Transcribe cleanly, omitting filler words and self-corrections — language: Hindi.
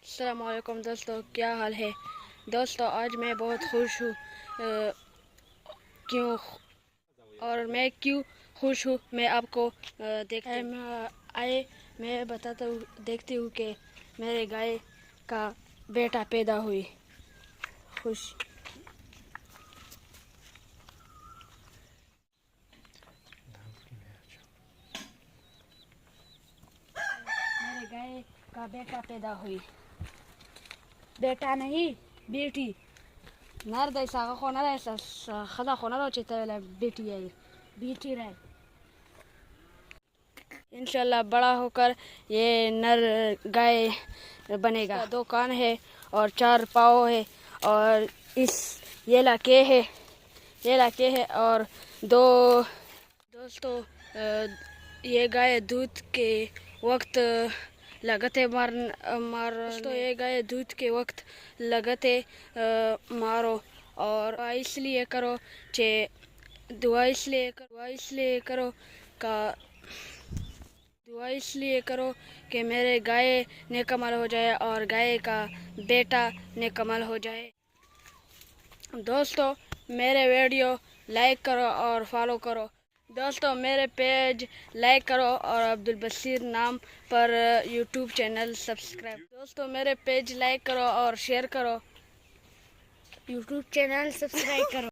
अस्सलाम वालेकुम दोस्तों, क्या हाल है। दोस्तों आज मैं बहुत खुश हूँ। क्यों और मैं क्यों खुश हूँ मैं आपको मैं बताता हूँ। देखती हूँ कि मेरे गाय का बेटा पैदा हुई। खुश मेरे गाय का बेटा पैदा हुई। बेटा नहीं, बेटी। नर दैसा खोना दैसा खदा खोना रो चिता बेटी है, बेटी रहे। इंशाल्लाह बड़ा होकर ये नर गाय बनेगा। 2 कान है और 4 पाँव है और इस ये लाके है और 2 दोस्तों ये गाय दूध के वक्त लगते मार तो ये गाय दूध के वक्त लगते मारो। और इसलिए करो चे दुआ इसलिए करो का दुआ इसलिए करो कि मेरे गाय नेकमल हो जाए और गाय का बेटा नेकमल हो जाए। दोस्तों मेरे वीडियो लाइक करो और फॉलो करो। दोस्तों मेरे पेज लाइक करो और अब्दुल बशीर नाम पर यूट्यूब चैनल सब्सक्राइब। दोस्तों मेरे पेज लाइक करो और शेयर करो, यूट्यूब चैनल सब्सक्राइब करो।